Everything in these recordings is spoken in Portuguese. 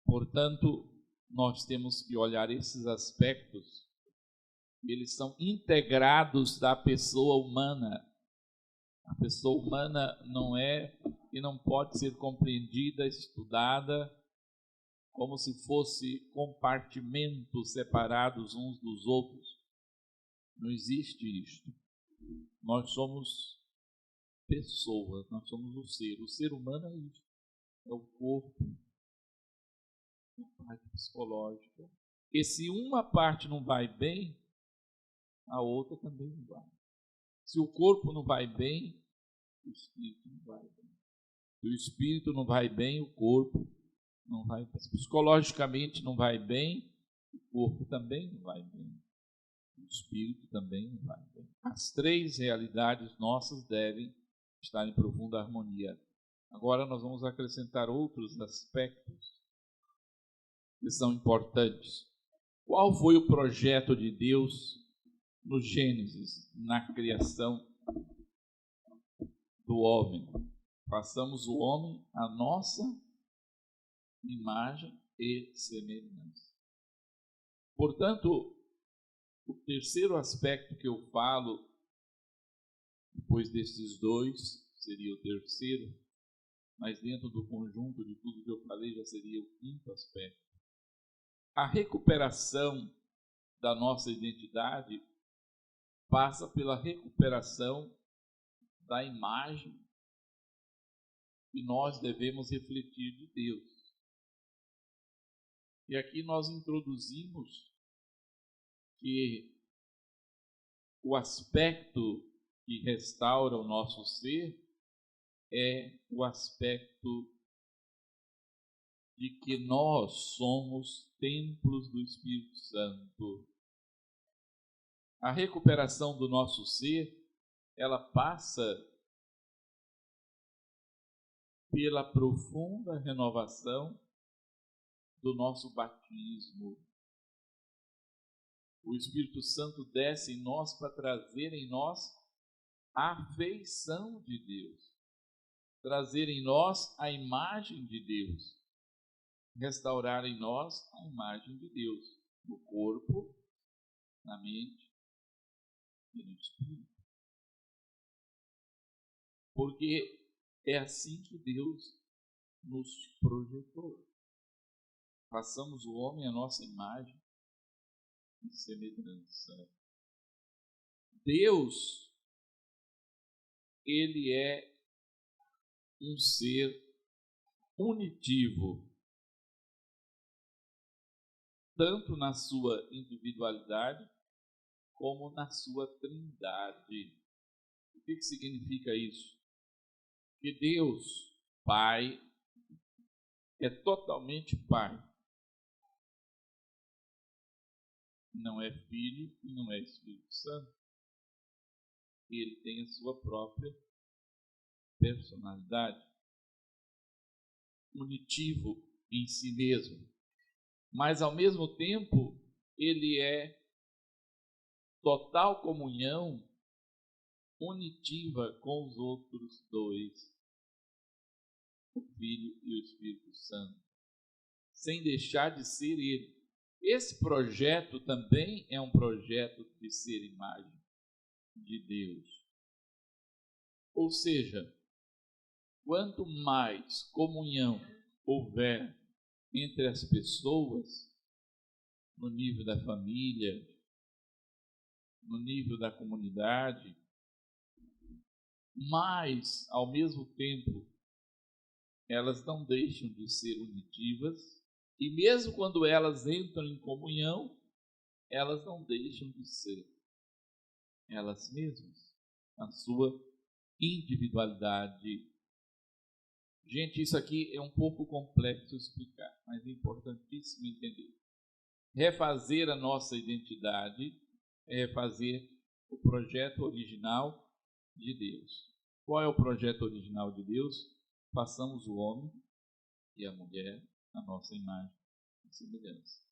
Portanto, nós temos que olhar esses aspectos, eles são integrados da pessoa humana. A pessoa humana não é e não pode ser compreendida, estudada, como se fosse compartimentos separados uns dos outros. Não existe isto. Nós somos pessoas, nós somos o ser. O ser humano é isso, é o corpo, é a parte psicológica. E se uma parte não vai bem, a outra também não vai. Se o corpo não vai bem, o espírito não vai bem. Se o espírito não vai bem, o corpo não vai bem. Se psicologicamente não vai bem, o corpo também não vai bem. O espírito também não vai bem. As três realidades nossas devem estar em profunda harmonia. Agora nós vamos acrescentar outros aspectos que são importantes. Qual foi o projeto de Deus no Gênesis, na criação do homem? Façamos o homem a nossa imagem e semelhança. Portanto, o terceiro aspecto que eu falo, depois destes dois, seria o terceiro, mas dentro do conjunto de tudo que eu falei já seria o quinto aspecto. A recuperação da nossa identidade passa pela recuperação da imagem que nós devemos refletir de Deus. E aqui nós introduzimos que o aspecto que restaura o nosso ser é o aspecto de que nós somos templos do Espírito Santo. A recuperação do nosso ser, ela passa pela profunda renovação do nosso batismo. O Espírito Santo desce em nós para trazer em nós a afeição de Deus, trazer em nós a imagem de Deus, restaurar em nós a imagem de Deus, no corpo, na mente e no espírito. Porque é assim que Deus nos projetou. Façamos o homem a nossa imagem e semelhança. Deus, ele é um ser unitivo, tanto na sua individualidade como na sua trindade. O que significa isso? Que Deus, Pai, é totalmente Pai. Não é Filho e não é Espírito Santo. Ele tem a sua própria personalidade, unitivo em si mesmo. Mas, ao mesmo tempo, ele é total comunhão unitiva com os outros dois, o Filho e o Espírito Santo, sem deixar de ser ele. Esse projeto também é um projeto de ser imagem de Deus. Ou seja, quanto mais comunhão houver entre as pessoas, no nível da família, no nível da comunidade, mas, ao mesmo tempo, elas não deixam de ser unitivas, e mesmo quando elas entram em comunhão, elas não deixam de ser elas mesmas, na sua individualidade. Gente, isso aqui é um pouco complexo explicar, mas é importantíssimo entender. Refazer a nossa identidade é refazer o projeto original de Deus. Qual é o projeto original de Deus? Façamos o homem e a mulher a nossa imagem e semelhança.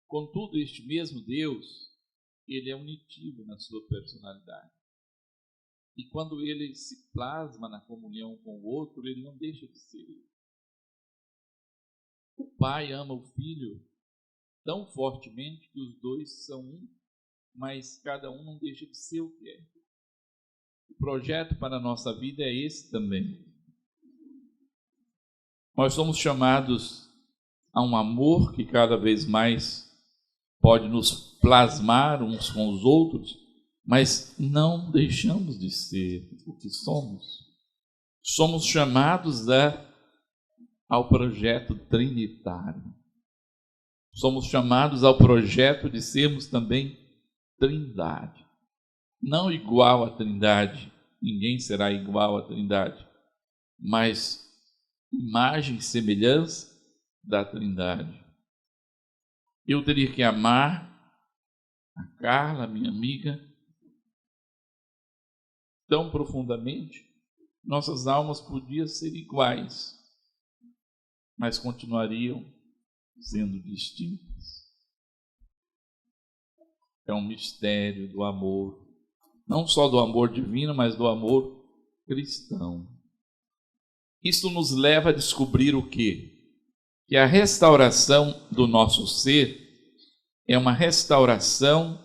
Contudo, este mesmo Deus, ele é unitivo na sua personalidade. E quando ele se plasma na comunhão com o outro, ele não deixa de ser ele. O pai ama o filho tão fortemente que os dois são um, mas cada um não deixa de ser o que é. O projeto para a nossa vida é esse também. Nós somos chamados a um amor que cada vez mais pode nos plasmar uns com os outros, mas não deixamos de ser o que somos. Somos chamados ao projeto trinitário. Somos chamados ao projeto de sermos também trindade. Não igual à trindade, ninguém será igual à trindade, mas imagem e semelhança da trindade. Eu teria que amar a Carla, minha amiga, tão profundamente, nossas almas podiam ser iguais, mas continuariam sendo distintas. É um mistério do amor, não só do amor divino, mas do amor cristão. Isso nos leva a descobrir o quê? Que a restauração do nosso ser é uma restauração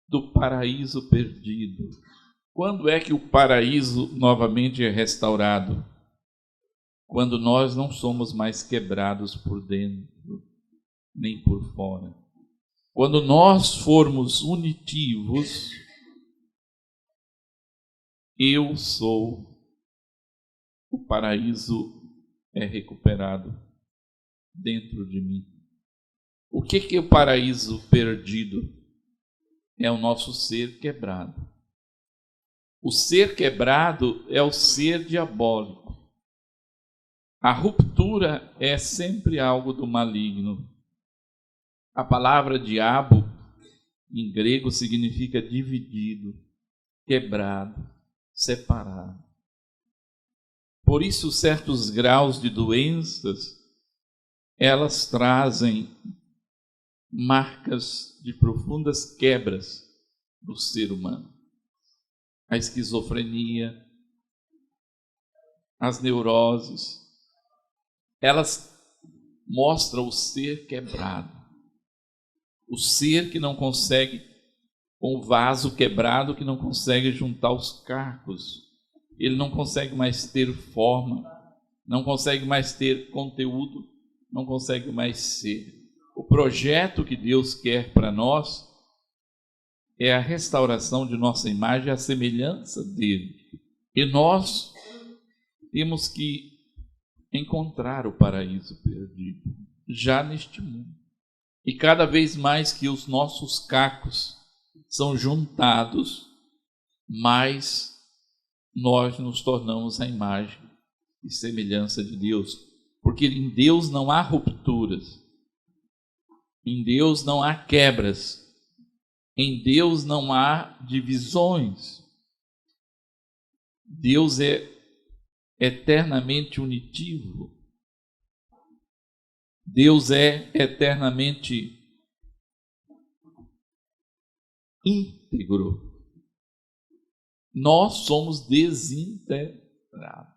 do paraíso perdido. Quando é que o paraíso novamente é restaurado? Quando nós não somos mais quebrados por dentro, nem por fora. Quando nós formos unitivos, eu sou, o paraíso é recuperado dentro de mim. O que é o paraíso perdido? É o nosso ser quebrado. O ser quebrado é o ser diabólico. A ruptura é sempre algo do maligno. A palavra diabo, em grego, significa dividido, quebrado, separado. Por isso, certos graus de doenças, elas trazem marcas de profundas quebras do ser humano. A esquizofrenia, as neuroses, elas mostram o ser quebrado. O ser que não consegue, com o vaso quebrado, que não consegue juntar os cacos. Ele não consegue mais ter forma, não consegue mais ter conteúdo, não consegue mais ser. O projeto que Deus quer para nós é a restauração de nossa imagem à semelhança dele. E nós temos que encontrar o paraíso perdido, já neste mundo. E cada vez mais que os nossos cacos são juntados, mais nós nos tornamos a imagem e semelhança de Deus. Porque em Deus não há rupturas, em Deus não há quebras, em Deus não há divisões. Deus é eternamente unitivo. Deus é eternamente íntegro. Nós somos desintegrados.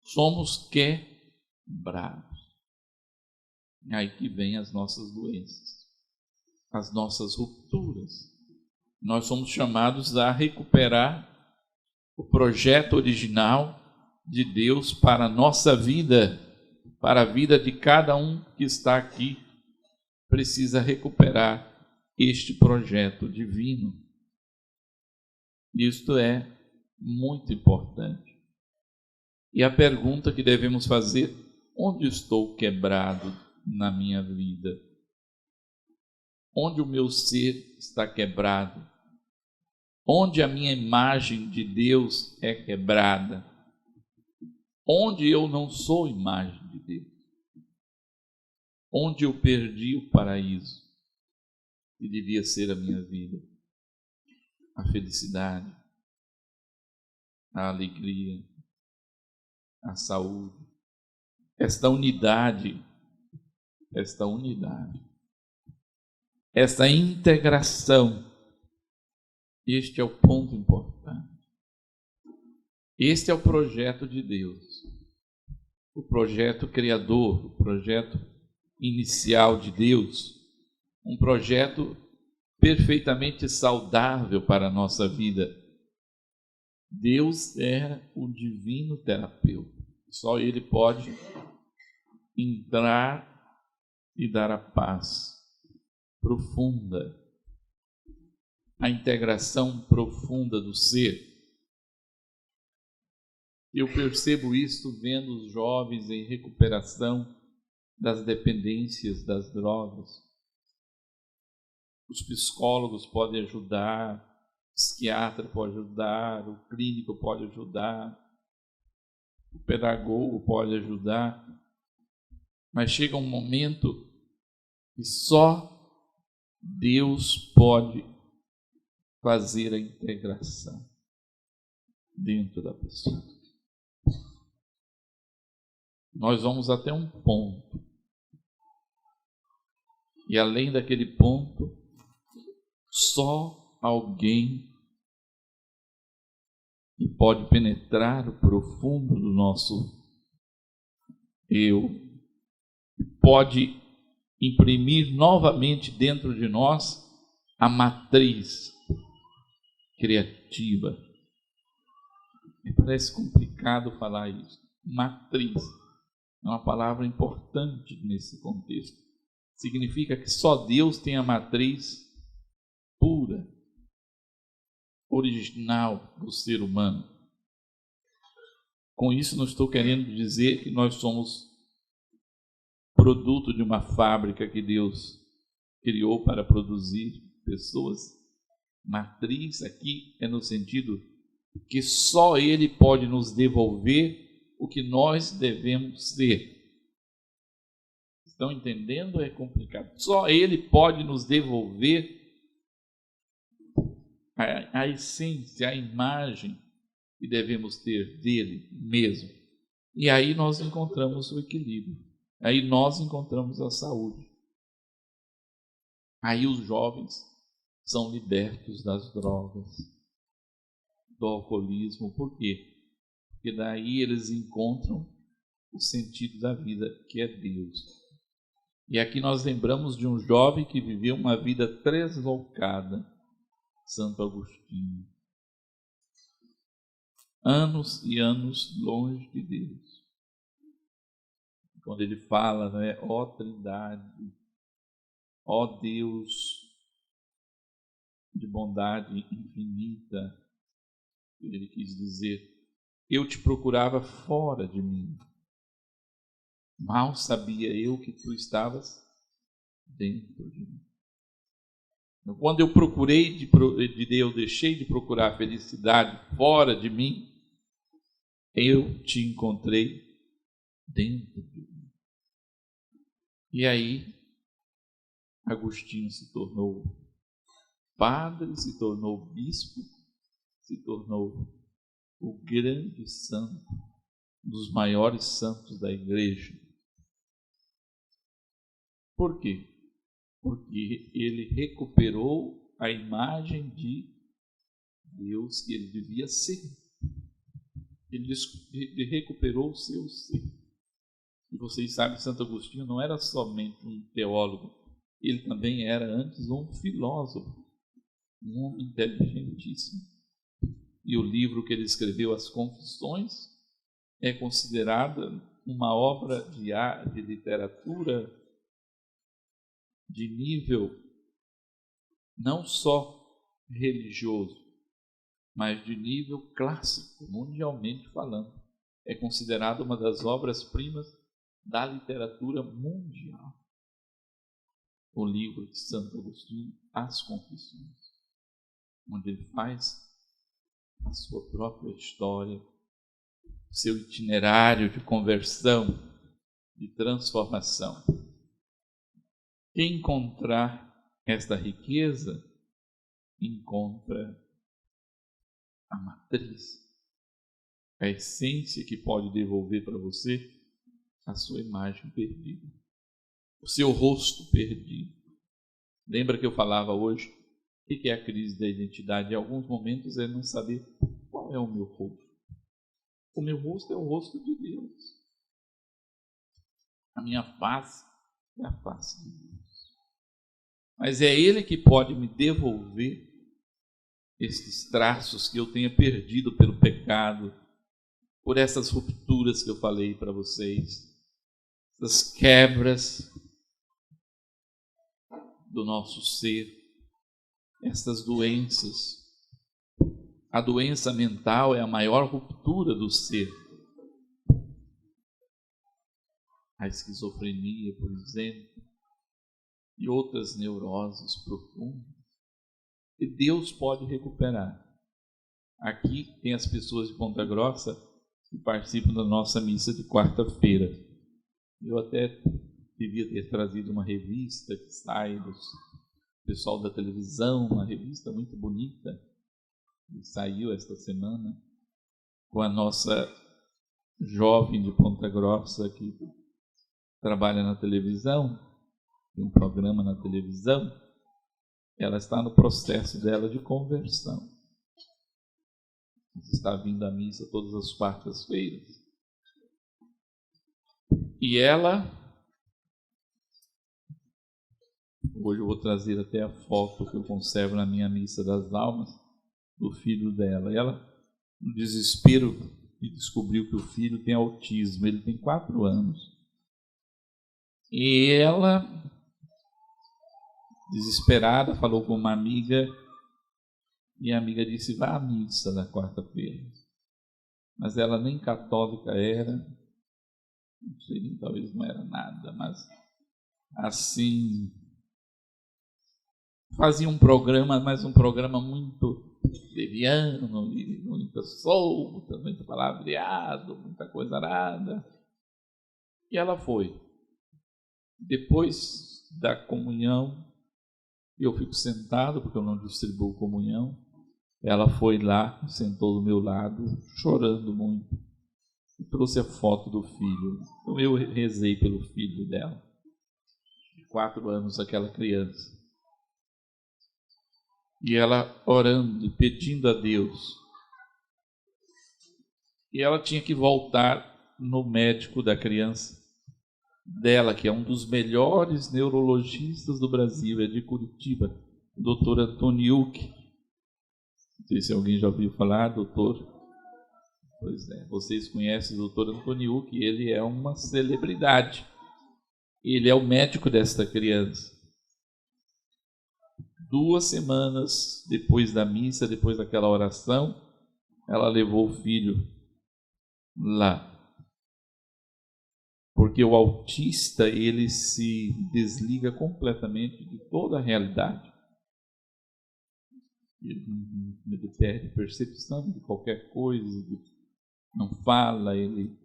Somos quebrados. Aí que vem as nossas doenças, as nossas rupturas. Nós somos chamados a recuperar o projeto original de Deus para a nossa vida, para a vida de cada um que está aqui. Precisa recuperar este projeto divino. Isto é muito importante. E a pergunta que devemos fazer: onde estou quebrado na minha vida? Onde o meu ser está quebrado? Onde a minha imagem de Deus é quebrada? Onde eu não sou imagem de Deus? Onde eu perdi o paraíso que devia ser a minha vida? A felicidade, a alegria, a saúde, esta unidade, esta integração. Este é o ponto importante. Este é o projeto de Deus. o projeto criador, o projeto inicial de Deus, um projeto perfeitamente saudável para a nossa vida. Deus é o divino terapeuta. Só Ele pode entrar e dar a paz profunda, a integração profunda do ser. Eu percebo isso vendo os jovens em recuperação das dependências das drogas. Os psicólogos podem ajudar, o psiquiatra pode ajudar, o clínico pode ajudar, o pedagogo pode ajudar, mas chega um momento que só Deus pode fazer a integração dentro da pessoa. Nós vamos até um ponto, e além daquele ponto, só alguém que pode penetrar o profundo do nosso eu, pode imprimir novamente dentro de nós a matriz criativa. Me parece complicado falar isso. Matriz é uma palavra importante nesse contexto. Significa que só Deus tem a matriz pura, original do ser humano. Com isso, não estou querendo dizer que nós somos produto de uma fábrica que Deus criou para produzir pessoas. Matriz aqui é no sentido que só Ele pode nos devolver o que nós devemos ser. Estão entendendo? É complicado. Só Ele pode nos devolver a essência, a imagem que devemos ter dele mesmo. E aí nós encontramos o equilíbrio. Aí nós encontramos a saúde. Aí os jovens são libertos das drogas, do alcoolismo. Por quê? Porque daí eles encontram o sentido da vida, que é Deus. E aqui nós lembramos de um jovem que viveu uma vida tresloucada, Santo Agostinho. Anos e anos longe de Deus. Quando ele fala, né, ó Trindade, ó Deus de bondade infinita, ele quis dizer, eu te procurava fora de mim. Mal sabia eu que tu estavas dentro de mim. Quando eu procurei eu deixei de procurar a felicidade fora de mim, eu te encontrei dentro de mim. E aí, Agostinho se tornou padre, se tornou bispo, se tornou o grande santo, um dos maiores santos da igreja. Por quê? Porque ele recuperou a imagem de Deus que ele devia ser. Ele recuperou o seu ser. E vocês sabem que Santo Agostinho não era somente um teólogo, ele também era antes um filósofo, um homem inteligentíssimo. E o livro que ele escreveu, As Confissões, é considerada uma obra de literatura de nível não só religioso, mas de nível clássico, mundialmente falando. É considerada uma das obras-primas da literatura mundial. O livro de Santo Agostinho, As Confissões, onde ele faz a sua própria história, seu itinerário de conversão, de transformação. Quem encontrar esta riqueza, encontra a matriz, a essência que pode devolver para você a sua imagem perdida, o seu rosto perdido. Lembra que eu falava hoje, o que é a crise da identidade? Em alguns momentos é não saber qual é o meu rosto. O meu rosto é o rosto de Deus. A minha face é a face de Deus. Mas é Ele que pode me devolver esses traços que eu tenha perdido pelo pecado, por essas rupturas que eu falei para vocês, essas quebras do nosso ser, essas doenças. A doença mental é a maior ruptura do ser. A esquizofrenia, por exemplo, e outras neuroses profundas, e Deus pode recuperar. Aqui tem as pessoas de Ponta Grossa que participam da nossa missa de quarta-feira. Eu até devia ter trazido uma revista que sai do pessoal da televisão, uma revista muito bonita, que saiu esta semana, com a nossa jovem de Ponta Grossa que trabalha na televisão, tem um programa na televisão. Ela está no processo dela de conversão. Está vindo à missa todas as quartas-feiras. E ela, hoje eu vou trazer até a foto que eu conservo na minha missa das almas, do filho dela. E ela, no desespero, descobriu que o filho tem autismo. Ele tem 4 anos. E ela, desesperada, falou com uma amiga, e a amiga disse: vá à missa da quarta-feira. Mas ela nem católica era, não sei, talvez não era nada, mas assim, fazia um programa, mas um programa muito leviano, e muita solta, muito palavreado, muita coisa arada. E ela foi. Depois da comunhão, eu fico sentado, porque eu não distribuo comunhão. Ela foi lá, sentou do meu lado, chorando muito, e trouxe a foto do filho. Então eu rezei pelo filho dela, de 4 anos, aquela criança. E ela orando e pedindo a Deus. E ela tinha que voltar no médico da criança dela, que é um dos melhores neurologistas do Brasil, é de Curitiba, o doutor Antoniuk. Não sei se alguém já ouviu falar, doutor. Pois é, vocês conhecem o doutor Antoniuk, ele é uma celebridade. Ele é o médico desta criança. 2 semanas depois da missa, depois daquela oração, ela levou o filho lá. Porque o autista, ele se desliga completamente de toda a realidade. Ele perde percepção de qualquer coisa, não fala, ele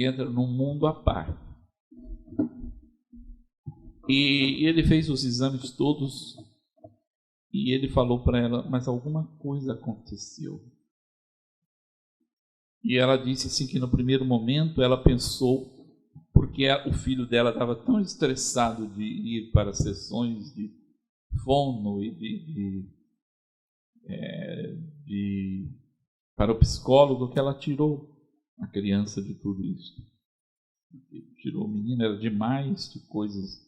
entra num mundo à parte. E ele fez os exames todos e ele falou para ela: mas alguma coisa aconteceu. E ela disse assim que no primeiro momento ela pensou, porque o filho dela estava tão estressado de ir para sessões de fono e para o psicólogo, que ela tirou a criança de tudo isso. Tirou o menino, era demais de coisas,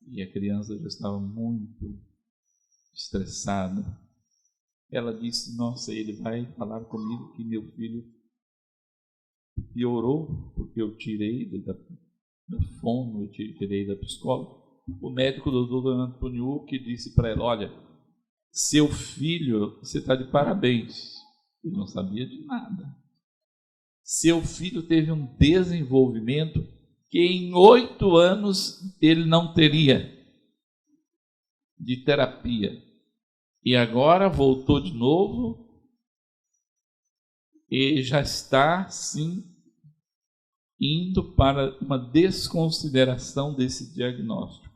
e a criança já estava muito estressada. Ela disse: nossa, ele vai falar comigo que meu filho piorou, porque eu tirei da fono, eu tirei da psicóloga. O médico do doutor Antônio, que disse para ela: olha, seu filho, você está de parabéns. Ele não sabia de nada. Seu filho teve um desenvolvimento que em 8 anos ele não teria de terapia. E agora voltou de novo e já está, sim, indo para uma desconsideração desse diagnóstico.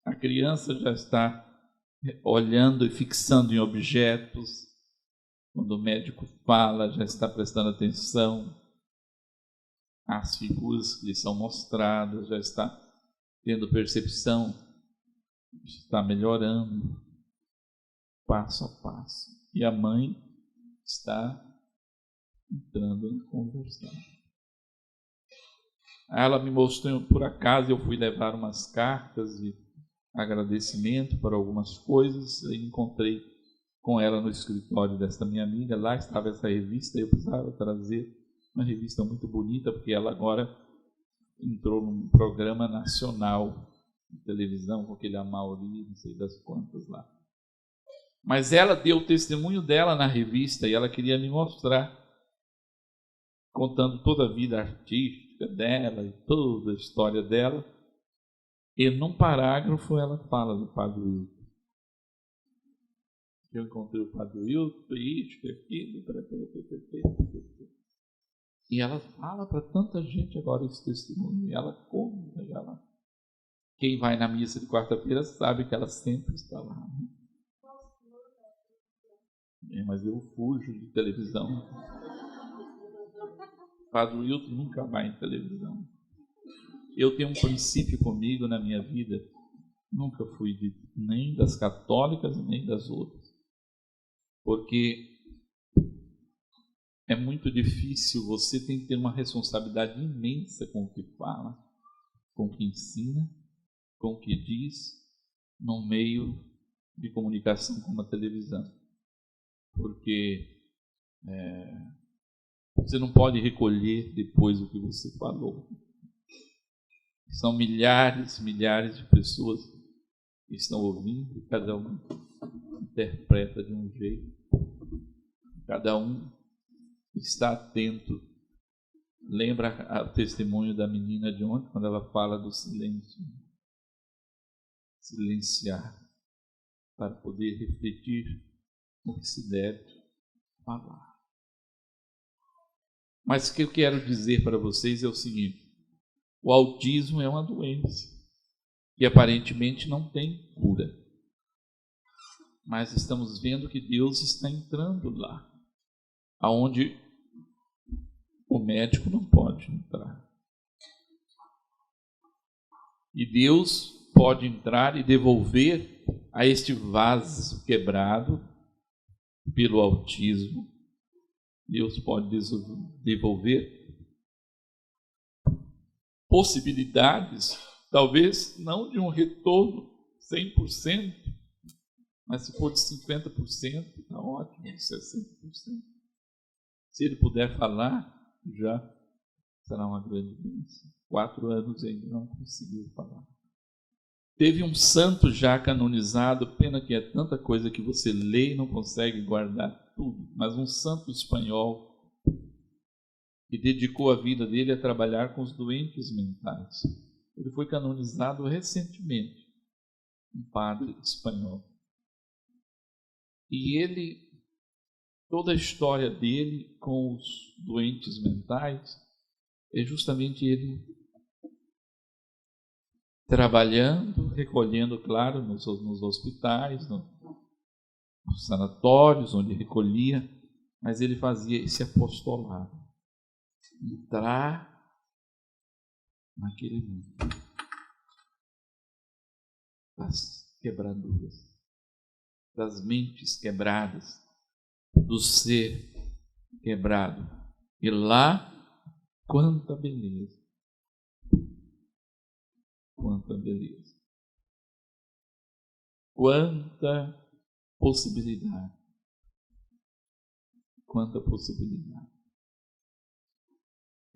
A criança já está olhando e fixando em objetos. Quando o médico fala, já está prestando atenção às figuras que lhe são mostradas, já está tendo percepção, está melhorando passo a passo. E a mãe está entrando em conversão. Ela me mostrou, por acaso, eu fui levar umas cartas de agradecimento para algumas coisas, e encontrei com ela no escritório desta minha amiga. Lá estava essa revista, eu precisava trazer uma revista muito bonita, porque ela agora entrou num programa nacional de televisão, com aquele Amaury, não sei das quantas lá. Mas ela deu o testemunho dela na revista e ela queria me mostrar, contando toda a vida artística dela e toda a história dela. E num parágrafo ela fala do Padre Wilton. Eu encontrei o Padre Wilton, isso, aquilo, e ela fala para tanta gente agora esse testemunho, e ela conta, e ela... Quem vai na missa de quarta-feira sabe que ela sempre está lá. Mas eu fujo de televisão. Padre Wilton nunca vai em televisão. Eu tenho um princípio comigo na minha vida, nunca fui nem das católicas nem das outras, porque é muito difícil, você tem que ter uma responsabilidade imensa com o que fala, com o que ensina, com o que diz, no meio de comunicação como a televisão. Porque você não pode recolher depois o que você falou. São milhares de pessoas que estão ouvindo, cada um interpreta de um jeito, cada um está atento. Lembra o testemunho da menina de ontem, quando ela fala do silêncio? Silenciar para poder refletir o que se deve falar. Mas o que eu quero dizer para vocês é o seguinte: o autismo é uma doença e aparentemente não tem cura. Mas estamos vendo que Deus está entrando lá, aonde o médico não pode entrar. E Deus pode entrar e devolver a este vaso quebrado pelo autismo. Deus pode devolver possibilidades, talvez não de um retorno 100%, mas se for de 50%, está ótimo, de 60%. Se ele puder falar, já será uma grande bênção. 4 anos ainda não conseguiu falar. Teve um santo já canonizado, pena que é tanta coisa que você lê e não consegue guardar tudo, mas um santo espanhol que dedicou a vida dele a trabalhar com os doentes mentais. Ele foi canonizado recentemente, um padre espanhol. E ele, toda a história dele com os doentes mentais é justamente ele trabalhando, recolhendo, claro, nos hospitais, nos sanatórios, onde recolhia, mas ele fazia esse apostolado. Entrar naquele mundo das quebraduras, das mentes quebradas, do ser quebrado. E lá, quanta beleza! Quanta beleza! Quanta possibilidade! Quanta possibilidade!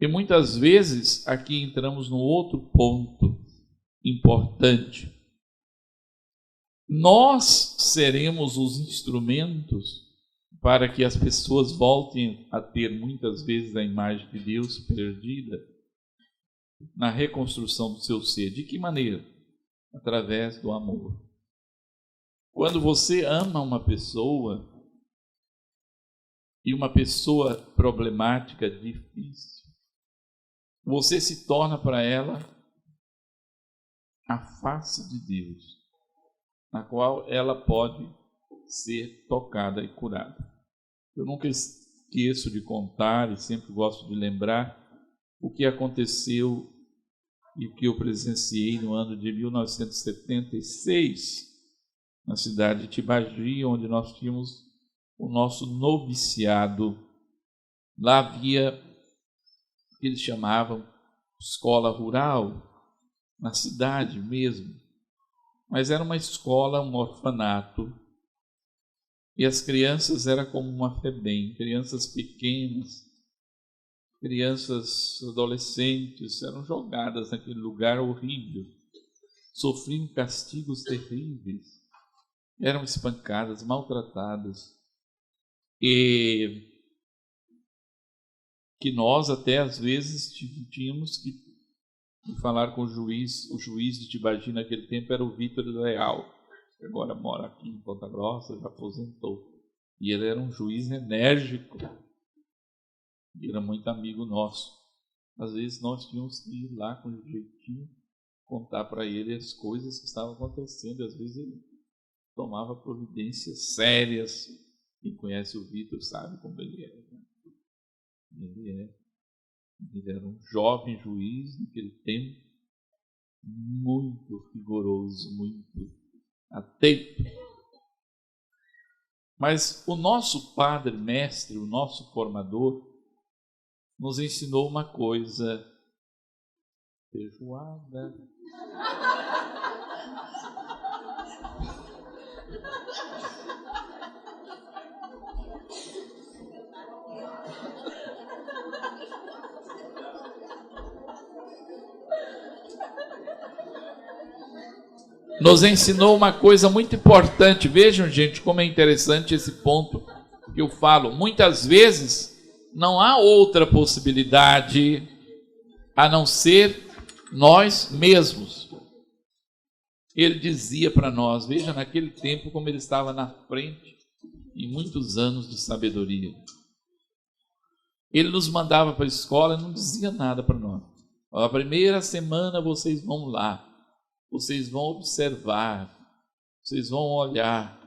E muitas vezes aqui entramos num outro ponto importante. Nós seremos os instrumentos para que as pessoas voltem a ter muitas vezes a imagem de Deus perdida na reconstrução do seu ser. De que maneira? Através do amor. Quando você ama uma pessoa, e uma pessoa problemática, difícil, você se torna para ela a face de Deus, na qual ela pode ser tocada e curada. Eu nunca esqueço de contar e sempre gosto de lembrar o que aconteceu e o que eu presenciei no ano de 1976, na cidade de Tibagi, onde nós tínhamos o nosso noviciado. Lá havia o que eles chamavam escola rural, na cidade mesmo, mas era uma escola, um orfanato, e as crianças eram como uma FEBEM, crianças pequenas, crianças adolescentes, eram jogadas naquele lugar horrível, sofriam castigos terríveis, eram espancadas, maltratadas, e que nós até às vezes tínhamos que falar com o juiz de Tibagi naquele tempo era o Vitor Leal, que agora mora aqui em Ponta Grossa, já aposentou, e ele era um juiz enérgico, e era muito amigo nosso. Às vezes nós tínhamos que ir lá com um jeitinho, contar para ele as coisas que estavam acontecendo, às vezes ele tomava providências sérias. Quem conhece o Vitor sabe como ele é, né? Ele era um jovem juiz naquele tempo, muito rigoroso, muito atento. Mas o nosso padre mestre, o nosso formador, nos ensinou uma coisa: feijoada. Nos ensinou uma coisa muito importante. Vejam, gente, como é interessante esse ponto que eu falo. Muitas vezes não há outra possibilidade a não ser nós mesmos. Ele dizia para nós, veja naquele tempo como ele estava na frente em muitos anos de sabedoria. Ele nos mandava para a escola e não dizia nada para nós. A primeira semana vocês vão lá. Vocês vão observar, vocês vão olhar.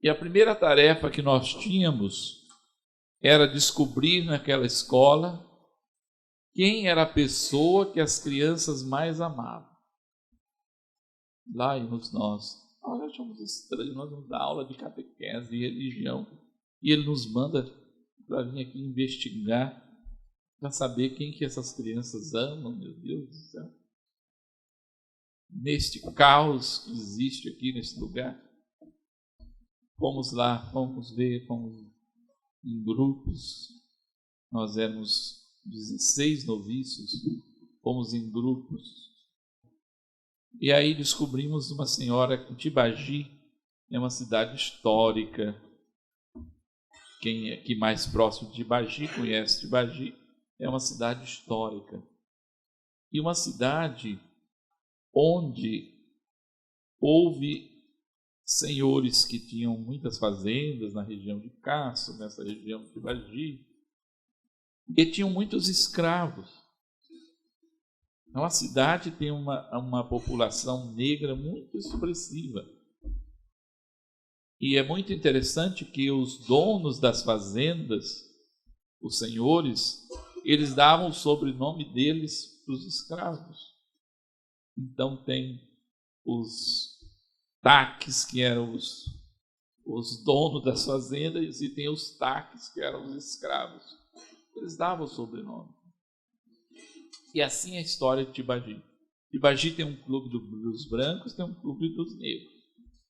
E a primeira tarefa que nós tínhamos era descobrir naquela escola quem era a pessoa que as crianças mais amavam. Lá íamos nós. Nós achamos estranho, nós vamos dar aula de catequese, de religião. E ele nos manda para vir aqui investigar, para saber quem que essas crianças amam, meu Deus do céu. Neste caos que existe aqui nesse lugar, fomos lá, fomos ver, fomos em grupos, nós éramos 16 noviços, fomos em grupos, e aí descobrimos uma senhora em Tibagi, é uma cidade histórica, quem é aqui mais próximo de Tibagi conhece Tibagi, é uma cidade histórica, e uma cidade onde houve senhores que tinham muitas fazendas na região de Castro, nessa região de Tibagi, e tinham muitos escravos. Então a cidade tem uma população negra muito expressiva. E é muito interessante que os donos das fazendas, os senhores, eles davam o sobrenome deles para os escravos. Então tem os taques, que eram os donos das fazendas, e tem os taques, que eram os escravos. Eles davam o sobrenome. E assim é a história de Tibagi. Tibagi tem um clube dos brancos, tem um clube dos negros.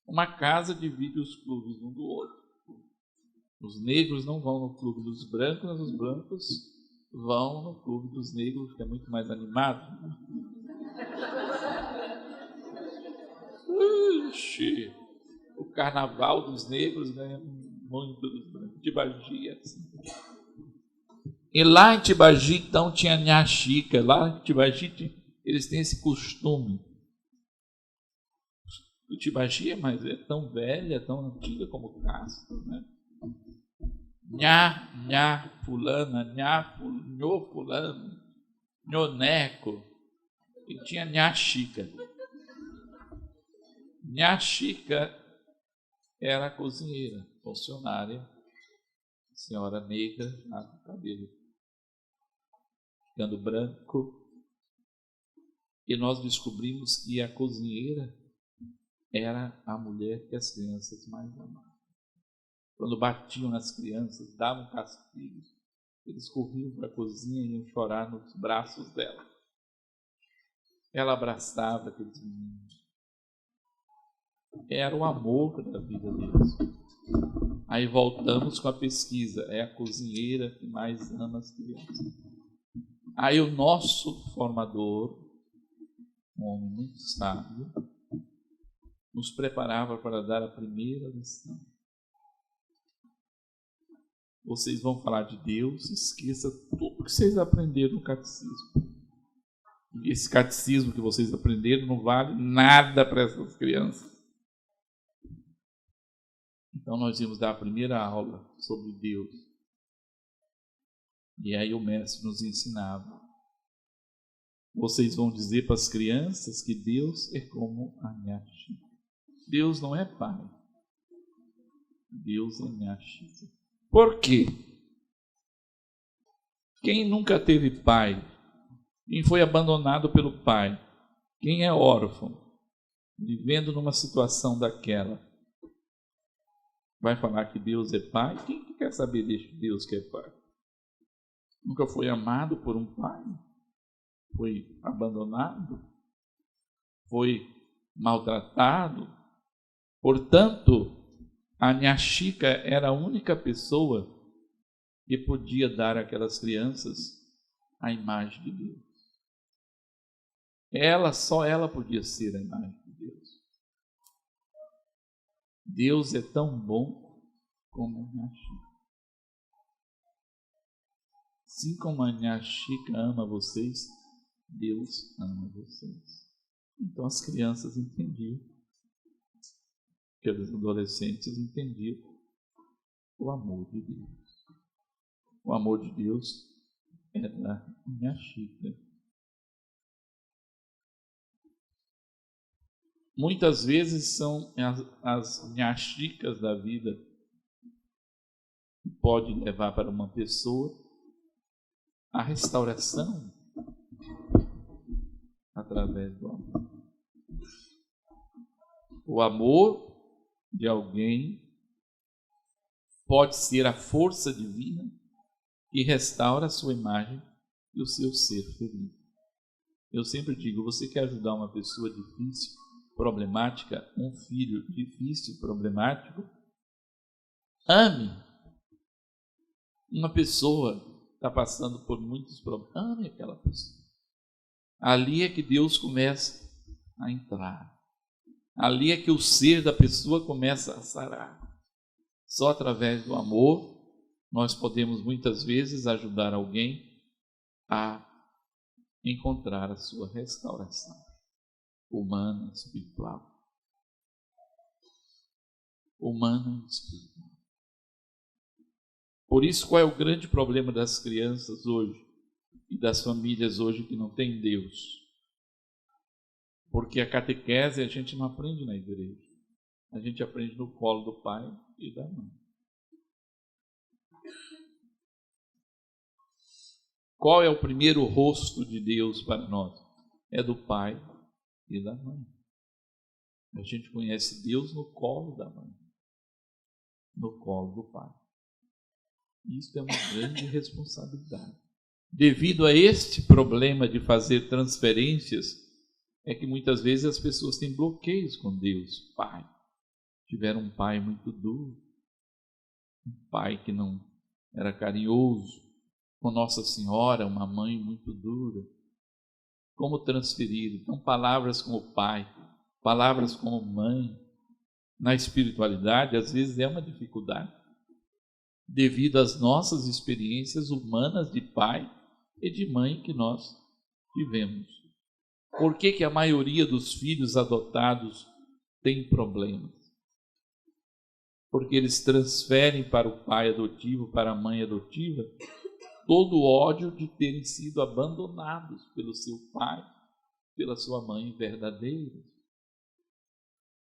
Uma casa divide os clubes um do outro. Os negros não vão no clube dos brancos, mas os brancos vão no clube dos negros, que é muito mais animado. Ixi, o carnaval dos negros ganha muito dos brancos. Tibagi, assim. E lá em Tibagi, então, tinha Nha Chica. Lá em Tibagi, eles têm esse costume. O Tibagi é tão velha, tão antiga como o Castro, né? Nha fulana, nhô fulano, nhoneco. E tinha Nha Chica. Nha Chica era a cozinheira, funcionária, senhora negra, com cabelo ficando branco. E nós descobrimos que a cozinheira era a mulher que as crianças mais amavam. Quando batiam nas crianças, davam castigos, Eles corriam para a cozinha e iam chorar nos braços dela. Ela abraçava aqueles meninos. Era o amor da vida deles. Aí voltamos com a pesquisa. É a cozinheira que mais ama as crianças. Aí o nosso formador, um homem muito sábio, nos preparava para dar a primeira lição. Vocês vão falar de Deus, esqueça tudo que vocês aprenderam no catecismo. E esse catecismo que vocês aprenderam não vale nada para essas crianças. Então nós íamos dar a primeira aula sobre Deus. E aí o mestre nos ensinava. Vocês vão dizer para as crianças que Deus é como a minha Chica. Deus não é pai. Deus é minha Chica. Por quê? Quem nunca teve pai? Quem foi abandonado pelo pai? Quem é órfão? Vivendo numa situação daquela? Vai falar que Deus é pai? Quem quer saber deste Deus que é pai? Nunca foi amado por um pai? Foi abandonado? Foi maltratado? Portanto, a minha Chica era a única pessoa que podia dar àquelas crianças a imagem de Deus. Só ela podia ser a imagem de Deus. Deus é tão bom como a minha Chica. Assim como a minha Chica ama vocês, Deus ama vocês. Então as crianças entendiam, que os adolescentes entendiam o amor de Deus. O amor de Deus é da minha Chica. Muitas vezes são as minhas chicas da vida que pode levar para uma pessoa a restauração através do amor. O amor de alguém pode ser a força divina que restaura a sua imagem e o seu ser ferido. Eu sempre digo, você quer ajudar uma pessoa difícil, problemática, um filho difícil, problemático? Ame. Uma pessoa está passando por muitos problemas, ame aquela pessoa. Ali é que Deus começa a entrar. Ali é que o ser da pessoa começa a sarar. Só através do amor nós podemos muitas vezes ajudar alguém a encontrar a sua restauração humana, espiritual. Humana e espiritual. Por isso, qual é o grande problema das crianças hoje e das famílias hoje que não têm Deus? Porque a catequese a gente não aprende na igreja. A gente aprende no colo do pai e da mãe. Qual é o primeiro rosto de Deus para nós? É do pai e da mãe. A gente conhece Deus no colo da mãe, no colo do pai. Isso é uma grande responsabilidade. Devido a este problema de fazer transferências, é que muitas vezes as pessoas têm bloqueios com Deus, Pai. Tiveram um pai muito duro, um pai que não era carinhoso, com Nossa Senhora, uma mãe muito dura. Como transferir? Então, palavras como pai, palavras como mãe, na espiritualidade, às vezes é uma dificuldade, devido às nossas experiências humanas de pai e de mãe que nós tivemos. Por que a maioria dos filhos adotados tem problemas? Porque eles transferem para o pai adotivo, para a mãe adotiva, todo o ódio de terem sido abandonados pelo seu pai, pela sua mãe verdadeira.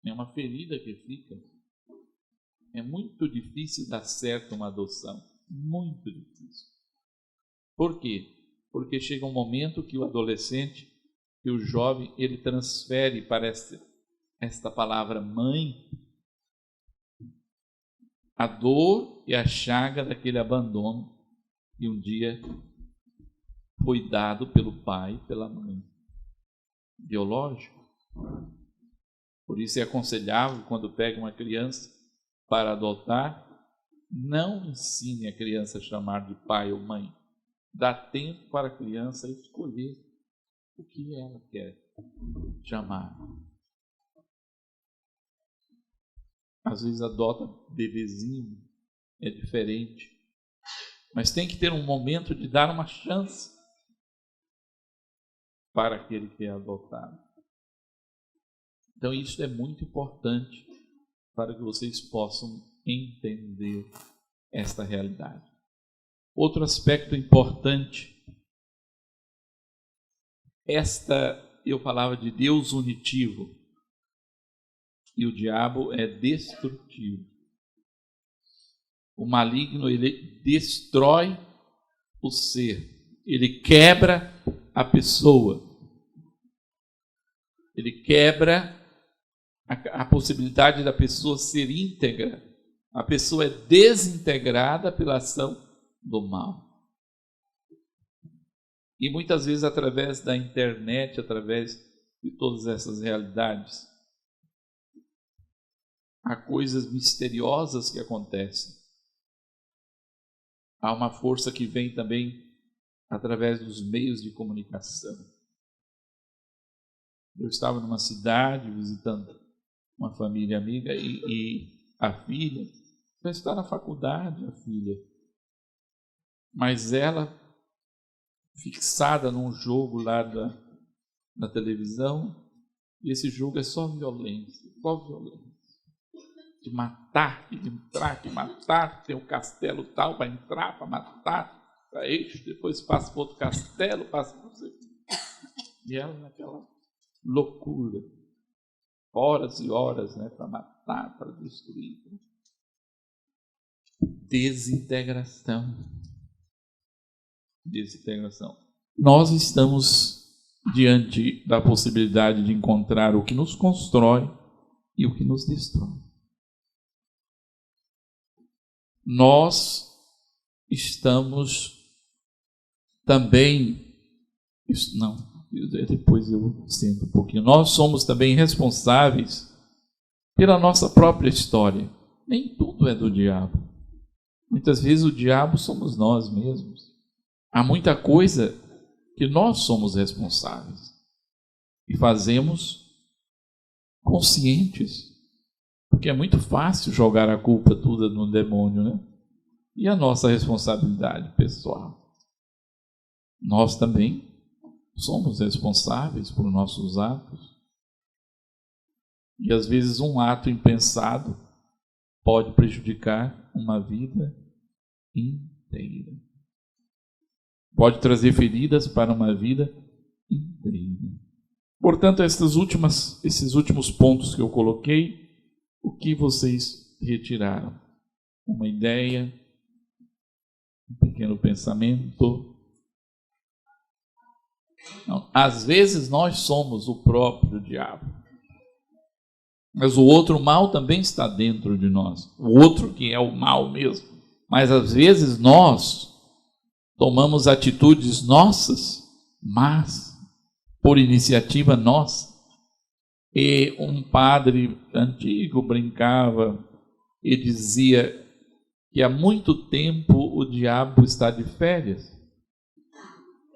É uma ferida que fica. É muito difícil dar certo uma adoção. Muito difícil. Por quê? Porque chega um momento que o adolescente, que o jovem, ele transfere para esta palavra mãe a dor e a chaga daquele abandono que um dia foi dado pelo pai e pela mãe biológico. Por isso é aconselhável, quando pega uma criança para adotar, não ensine a criança a chamar de pai ou mãe. Dá tempo para a criança escolher o que ela quer chamar. Às vezes adota bebezinho, é diferente. Mas tem que ter um momento de dar uma chance para aquele que é adotado. Então isso é muito importante para que vocês possam entender esta realidade. Outro aspecto importante, eu falava de Deus unitivo, e o diabo é destrutivo. O maligno, ele destrói o ser, ele quebra a pessoa, ele quebra a possibilidade da pessoa ser íntegra. A pessoa é desintegrada pela ação do mal. E muitas vezes através da internet, através de todas essas realidades, há coisas misteriosas que acontecem. Há uma força que vem também através dos meios de comunicação. Eu estava numa cidade visitando uma família amiga e a filha já está na faculdade, a filha. Mas ela, fixada num jogo lá da televisão, e esse jogo é só violência, de matar, de entrar, de matar, tem um castelo tal para entrar, para matar, para isso, depois passa para outro castelo, passa para você. E ela naquela loucura, horas e horas, para matar, para destruir. Desintegração. Nós estamos diante da possibilidade de encontrar o que nos constrói e o que nos destrói. Nós estamos também, depois eu sinto um pouquinho, nós somos também responsáveis pela nossa própria história. Nem tudo é do diabo. Muitas vezes o diabo somos nós mesmos. Há muita coisa que nós somos responsáveis e fazemos conscientes, porque é muito fácil jogar a culpa toda no demônio, né? E a nossa responsabilidade pessoal? Nós também somos responsáveis por nossos atos. E às vezes um ato impensado pode prejudicar uma vida inteira. Pode trazer feridas para uma vida inteira. Portanto, esses últimos pontos que eu coloquei, o que vocês retiraram? Uma ideia, um pequeno pensamento. Não, às vezes nós somos o próprio diabo, mas o outro mal também está dentro de nós. O outro que é o mal mesmo. Mas às vezes nós tomamos atitudes nossas, mas por iniciativa nossa. E um padre antigo brincava e dizia que há muito tempo o diabo está de férias,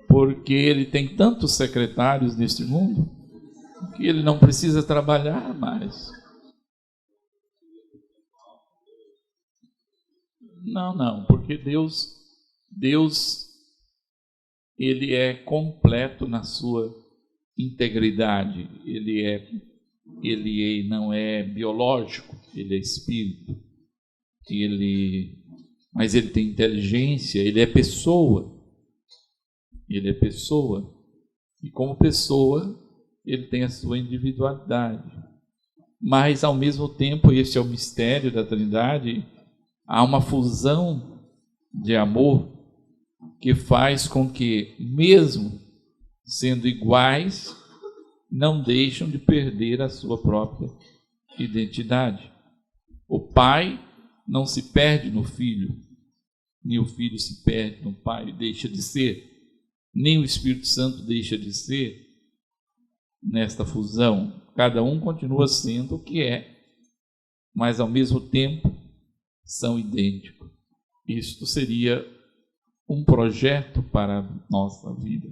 porque ele tem tantos secretários neste mundo que ele não precisa trabalhar mais. Não, porque Deus ele é completo na sua integridade. Ele não é biológico, ele é espírito. Mas ele tem inteligência, ele é pessoa. Ele é pessoa. E como pessoa, ele tem a sua individualidade. Mas, ao mesmo tempo, esse é o mistério da Trindade, há uma fusão de amor que faz com que, mesmo sendo iguais, não deixam de perder a sua própria identidade. O pai não se perde no filho, nem o Filho se perde no Pai, deixa de ser, nem o Espírito Santo deixa de ser nesta fusão. Cada um continua sendo o que é, mas ao mesmo tempo são idênticos. Isto seria um projeto para a nossa vida.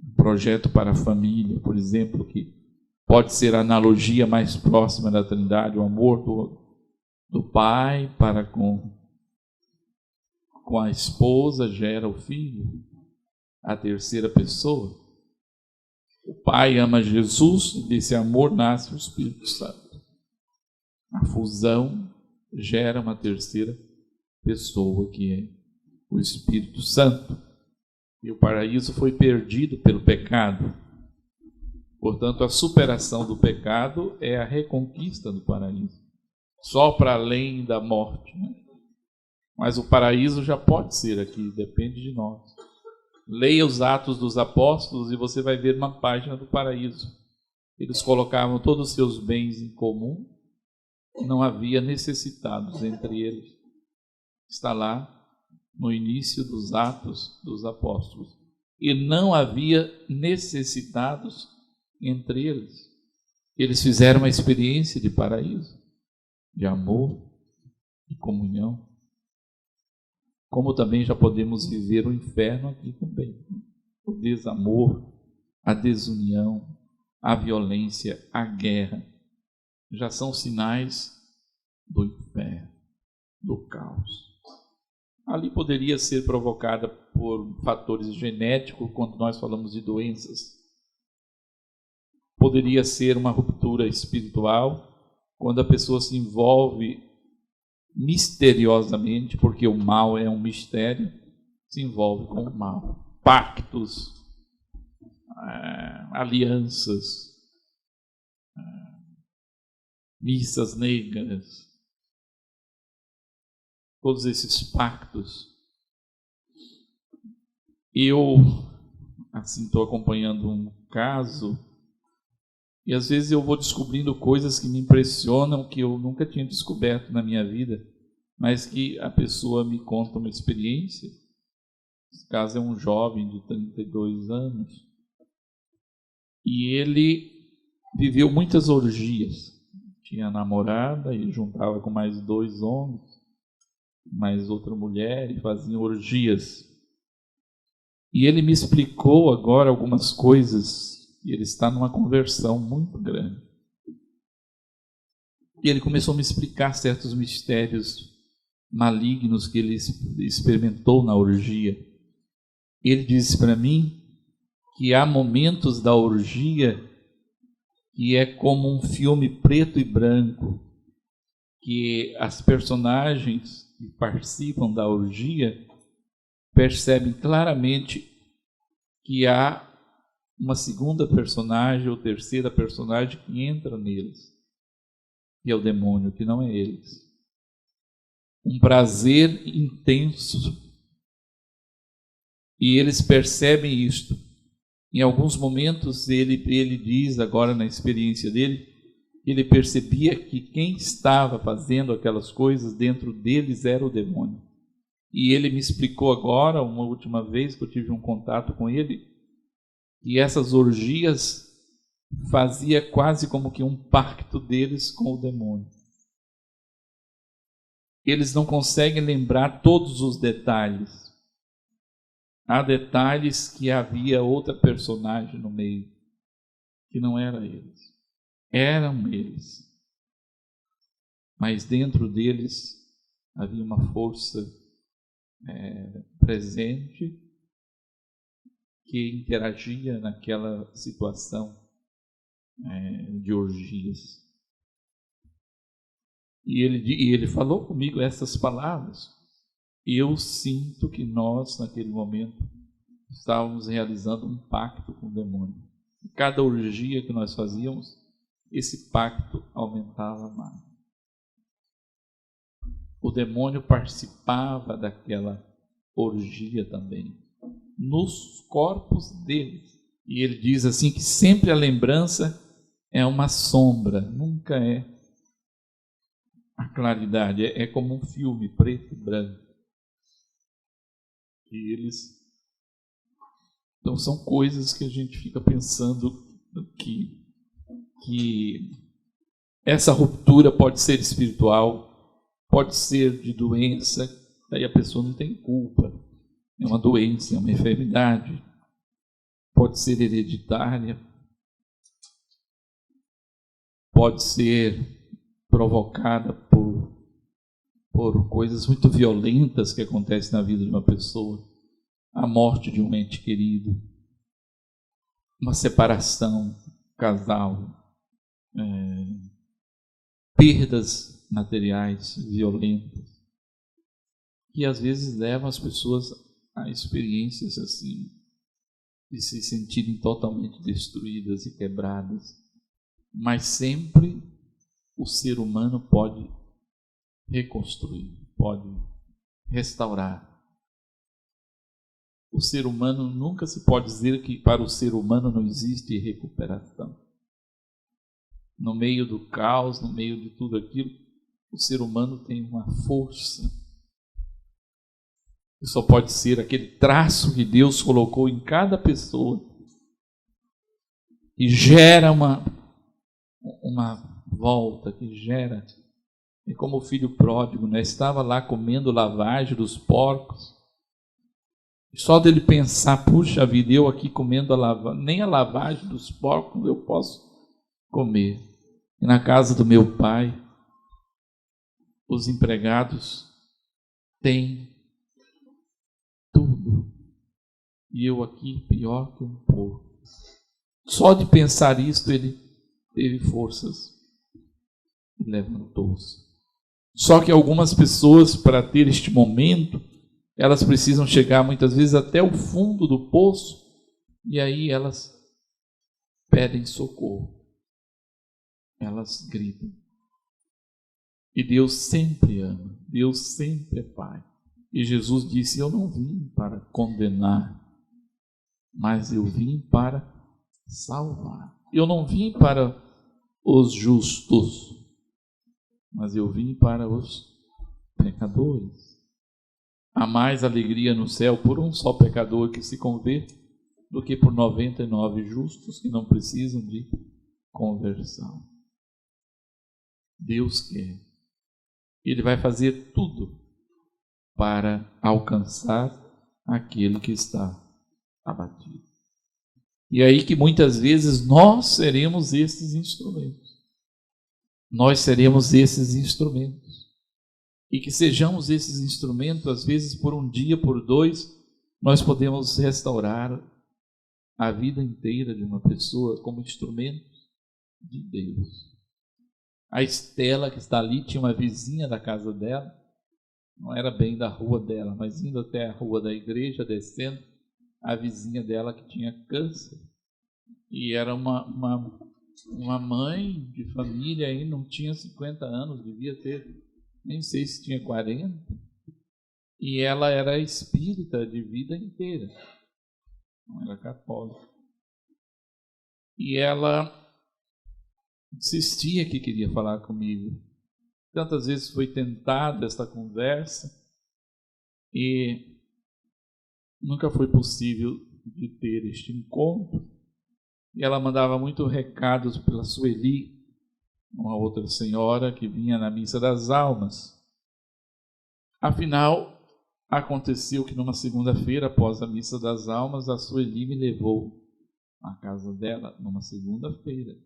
Um projeto para a família, por exemplo, que pode ser a analogia mais próxima da Trindade, o amor do pai para com a esposa gera o filho, a terceira pessoa. O pai ama Jesus e desse amor nasce o Espírito Santo. A fusão gera uma terceira pessoa, que é o Espírito Santo. E o paraíso foi perdido pelo pecado. Portanto, a superação do pecado é a reconquista do paraíso. Só para além da morte, né? Mas o paraíso já pode ser aqui, depende de nós. Leia os Atos dos Apóstolos e você vai ver uma página do paraíso. Eles colocavam todos os seus bens em comum, não havia necessitados entre eles. Está lá no início dos Atos dos Apóstolos. E não havia necessitados entre eles. Eles fizeram uma experiência de paraíso, de amor, de comunhão. Como também já podemos viver o inferno aqui também. O desamor, a desunião, a violência, a guerra, já são sinais do inferno, do caos. Ali poderia ser provocada por fatores genéticos, quando nós falamos de doenças. Poderia ser uma ruptura espiritual, quando a pessoa se envolve misteriosamente, porque o mal é um mistério, se envolve com o mal. Pactos, alianças, missas negras, todos esses pactos. Eu, assim, estou acompanhando um caso e às vezes eu vou descobrindo coisas que me impressionam, que eu nunca tinha descoberto na minha vida, mas que a pessoa me conta uma experiência. Esse caso é um jovem de 32 anos e ele viveu muitas orgias. Tinha namorada e juntava com mais 2 homens, mais outra mulher, e faziam orgias. E ele me explicou agora algumas coisas, e ele está numa conversão muito grande. E ele começou a me explicar certos mistérios malignos que ele experimentou na orgia. Ele disse para mim que há momentos da orgia que é como um filme preto e branco, que as personagens que participam da orgia percebem claramente que há uma segunda personagem ou terceira personagem que entra neles, e é o demônio, que não é eles. Um prazer intenso, e eles percebem isto. Em alguns momentos ele diz agora na experiência dele, ele percebia que quem estava fazendo aquelas coisas dentro deles era o demônio. E ele me explicou agora, uma última vez que eu tive um contato com ele, que essas orgias fazia quase como que um pacto deles com o demônio. Eles não conseguem lembrar todos os detalhes. Há detalhes que havia outra personagem no meio, que não era eles. Eram eles. Mas dentro deles havia uma força presente que interagia naquela situação de orgias. E ele falou comigo essas palavras. E eu sinto que nós, naquele momento, estávamos realizando um pacto com o demônio. E cada orgia que nós fazíamos, esse pacto aumentava mais. O demônio participava daquela orgia também, nos corpos deles. E ele diz assim que sempre a lembrança é uma sombra, nunca é a claridade. É como um filme preto e branco. E eles... Então são coisas que a gente fica pensando que essa ruptura pode ser espiritual, pode ser de doença, daí a pessoa não tem culpa. É uma doença, é uma enfermidade, pode ser hereditária, pode ser provocada por coisas muito violentas que acontecem na vida de uma pessoa, a morte de um ente querido, uma separação, casal, perdas materiais violentas, que às vezes levam as pessoas a experiências assim, de se sentirem totalmente destruídas e quebradas. Mas sempre o ser humano pode reconstruir, pode restaurar. O ser humano, nunca se pode dizer que para o ser humano não existe recuperação. No meio do caos, no meio de tudo aquilo, o ser humano tem uma força. Que só pode ser aquele traço que Deus colocou em cada pessoa e gera uma volta, que gera. É como o filho pródigo, né? Estava lá comendo lavagem dos porcos. Só dele pensar, puxa vida, eu aqui comendo nem a lavagem dos porcos eu posso comer. E na casa do meu pai, os empregados têm tudo. E eu aqui pior que um porco. Só de pensar isto, ele teve forças e levantou-se. Só que algumas pessoas, para ter este momento, elas precisam chegar muitas vezes até o fundo do poço e aí elas pedem socorro. Elas gritam. E Deus sempre ama, Deus sempre é Pai. E Jesus disse, eu não vim para condenar, mas eu vim para salvar. Eu não vim para os justos, mas eu vim para os pecadores. Há mais alegria no céu por um só pecador que se converte do que por 99 justos que não precisam de conversão. Deus quer. Ele vai fazer tudo para alcançar aquele que está abatido. E aí que muitas vezes nós seremos esses instrumentos. Nós seremos esses instrumentos. E que sejamos esses instrumentos, às vezes por um dia, por dois, nós podemos restaurar a vida inteira de uma pessoa como instrumento de Deus. A Estela que está ali tinha uma vizinha da casa dela, não era bem da rua dela, mas indo até a rua da igreja, descendo, a vizinha dela que tinha câncer. E era uma mãe de família, aí não tinha 50 anos, devia ter, nem sei se tinha 40. E ela era espírita de vida inteira, não era católica. E ela insistia que queria falar comigo. Tantas vezes foi tentada esta conversa e nunca foi possível de ter este encontro. E ela mandava muitos recados pela Sueli, uma outra senhora que vinha na missa das almas. Afinal, aconteceu que numa segunda-feira, após a missa das almas, a Sueli me levou à casa dela, numa segunda-feira.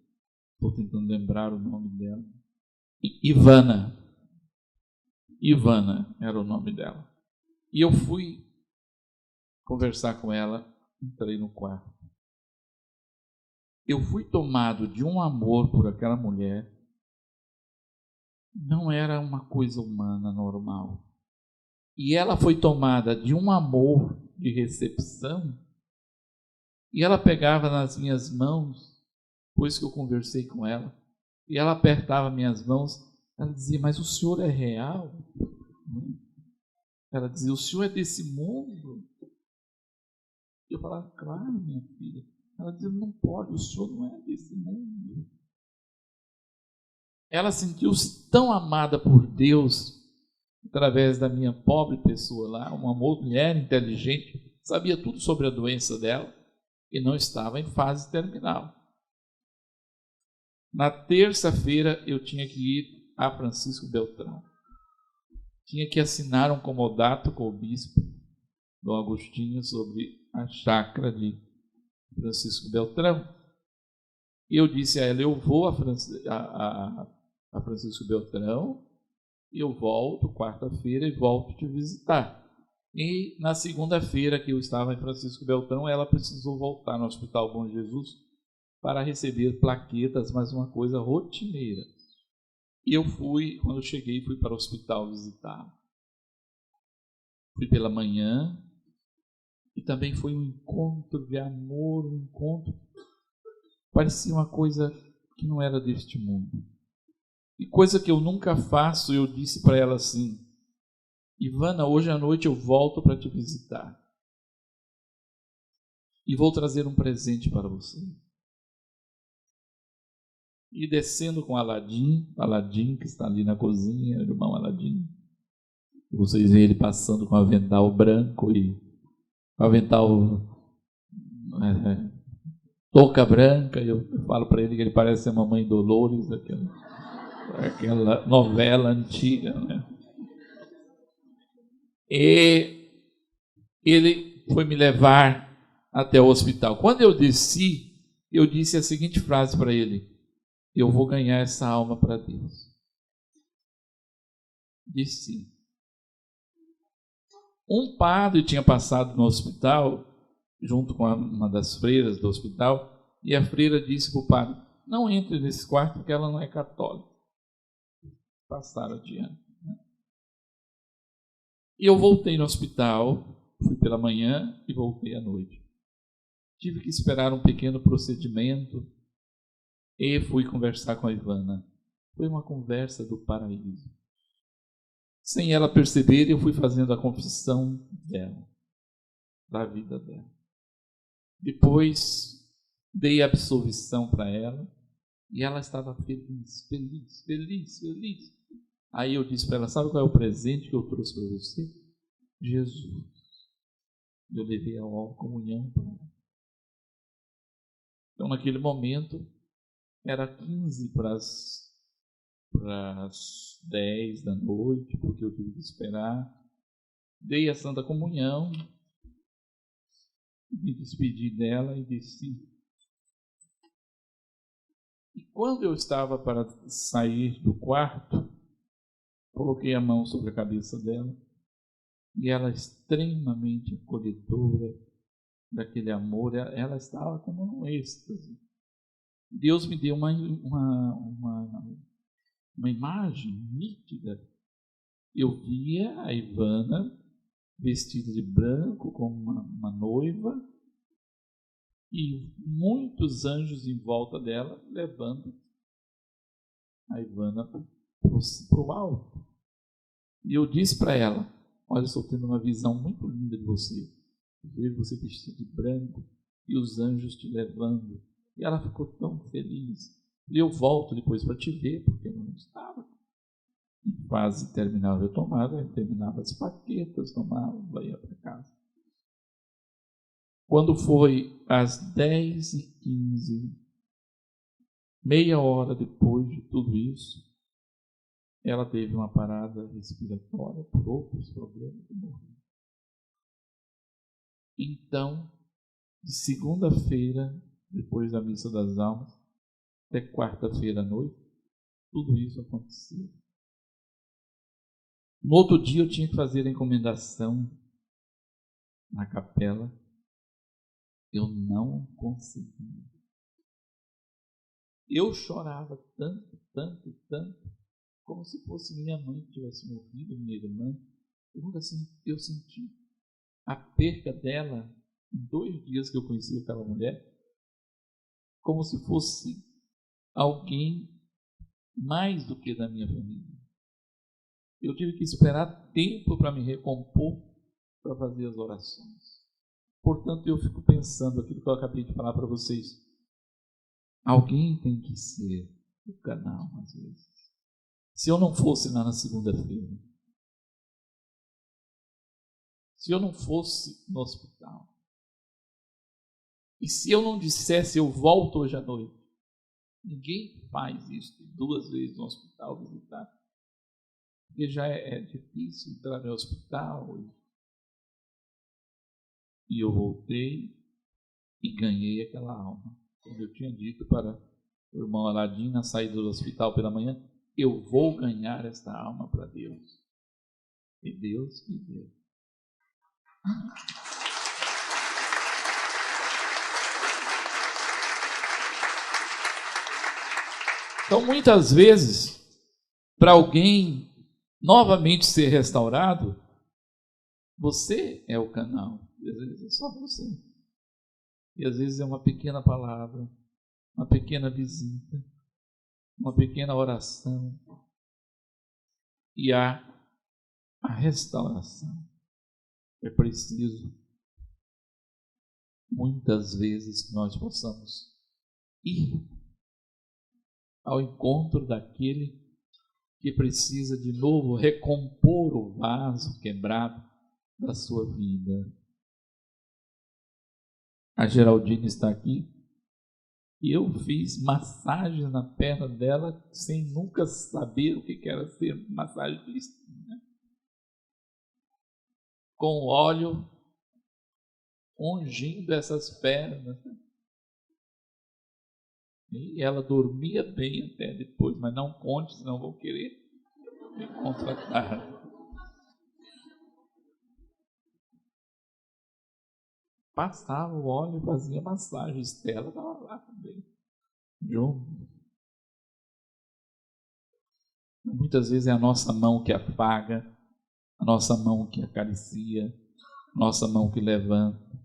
Estou tentando lembrar o nome dela. Ivana era o nome dela. E eu fui conversar com ela, entrei no quarto. Eu fui tomado de um amor por aquela mulher. Não era uma coisa humana normal. E ela foi tomada de um amor de recepção. E ela pegava nas minhas mãos, depois que eu conversei com ela, e ela apertava minhas mãos. Ela dizia, mas o senhor é real? Ela dizia, o senhor é desse mundo? Eu falava, claro, minha filha. Ela dizia, não pode, o senhor não é desse mundo. ela sentiu-se tão amada por Deus através da minha pobre pessoa lá, uma mulher inteligente, sabia tudo sobre a doença dela e não estava em fase terminal. Na terça-feira eu tinha que ir a Francisco Beltrão. Tinha que assinar um comodato com o bispo Dom Agostinho sobre a chácara de Francisco Beltrão. E eu disse a ela, eu vou a Francisco Beltrão, eu volto quarta-feira e volto te visitar. E na segunda-feira que eu estava em Francisco Beltrão, ela precisou voltar no Hospital Bom Jesus para receber plaquetas, mas uma coisa rotineira. E eu fui, quando eu cheguei, fui para o hospital visitá-la. Fui pela manhã e também foi um encontro de amor, um encontro. Parecia uma coisa que não era deste mundo. E coisa que eu nunca faço, eu disse para ela assim, Ivana, hoje à noite eu volto para te visitar. E vou trazer um presente para você. E descendo com Aladim que está ali na cozinha, irmão Aladim. Vocês veem ele passando com avental branco e avental touca branca. Eu falo para ele que ele parece a Mamãe Dolores, aquela novela antiga, né? E ele foi me levar até o hospital. Quando eu desci, eu disse a seguinte frase para ele: eu vou ganhar essa alma para Deus. Disse. Um padre tinha passado no hospital, junto com uma das freiras do hospital, e a freira disse para o padre, não entre nesse quarto porque ela não é católica. Passaram adiante. Né? E eu voltei no hospital, fui pela manhã e voltei à noite. Tive que esperar um pequeno procedimento e fui conversar com a Ivana. Foi uma conversa do paraíso. Sem ela perceber, eu fui fazendo a confissão dela, da vida dela. Depois, dei absolvição para ela e ela estava feliz, feliz, feliz, feliz. Aí eu disse para ela, sabe qual é o presente que eu trouxe para você? Jesus. Eu levei a comunhão para ela. Então, naquele momento, era 15 para as 10 da noite, porque eu tive que esperar. Dei a Santa Comunhão, me despedi dela e desci. E quando eu estava para sair do quarto, coloquei a mão sobre a cabeça dela e ela, extremamente acolhedora daquele amor, ela estava como um êxtase. Deus me deu uma imagem nítida. Eu via a Ivana vestida de branco como uma noiva e muitos anjos em volta dela levando a Ivana para o alto. E eu disse para ela, olha, estou tendo uma visão muito linda de você. Eu vejo você vestido de branco e os anjos te levando. E ela ficou tão feliz. E eu volto depois para te ver, porque eu não estava em fase terminal. Eu terminava as paquetas, tomava, ia para casa. Quando foi às 10h15, meia hora depois de tudo isso, ela teve uma parada respiratória por outros problemas e morreu. Então, de segunda-feira, depois da missa das almas, até quarta-feira à noite, tudo isso aconteceu. No outro dia eu tinha que fazer a encomendação na capela. Eu não conseguia. Eu chorava tanto, tanto, tanto, como se fosse minha mãe que tivesse morrido, minha irmã. Eu senti a perca dela em 2 dias que eu conheci aquela mulher, como se fosse alguém mais do que da minha família. Eu tive que esperar tempo para me recompor, para fazer as orações. Portanto, eu fico pensando aquilo que eu acabei de falar para vocês. Alguém tem que ser o canal, às vezes. Se eu não fosse lá na segunda-feira, se eu não fosse no hospital, e se eu não dissesse eu volto hoje à noite, ninguém faz isso 2 vezes no hospital visitar, porque já é difícil entrar no hospital. E eu voltei e ganhei aquela alma. Como eu tinha dito para o irmão Aladim na saída do hospital pela manhã, eu vou ganhar esta alma para Deus. E Deus me deu. Então, muitas vezes, para alguém novamente ser restaurado, você é o canal. E às vezes é só você. E às vezes é uma pequena palavra, uma pequena visita, uma pequena oração. E há a restauração. É preciso, muitas vezes, que nós possamos ir ao encontro daquele que precisa de novo recompor o vaso quebrado da sua vida. A Geraldine está aqui e eu fiz massagem na perna dela sem nunca saber o que era ser massagista, né? Com óleo ungindo essas pernas. E ela dormia bem até depois, mas não conte, senão vão querer me contratar. Passava o óleo e fazia massagem. Estela estava lá também, junto. Muitas vezes é a nossa mão que apaga, a nossa mão que acaricia, a nossa mão que levanta,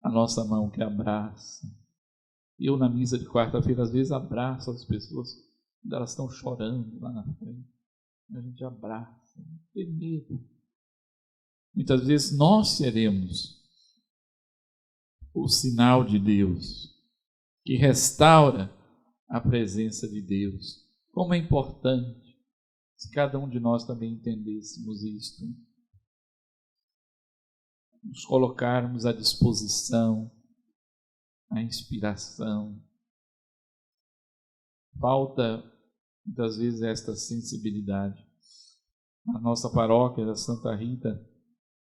a nossa mão que abraça. Eu, na missa de quarta-feira, às vezes abraço as pessoas quando elas estão chorando lá na frente. A gente abraça, não tem medo. Muitas vezes nós seremos o sinal de Deus, que restaura a presença de Deus. Como é importante se cada um de nós também entendêssemos isto. Nos colocarmos à disposição, à inspiração. Falta, muitas vezes, esta sensibilidade. Na nossa paróquia da Santa Rita,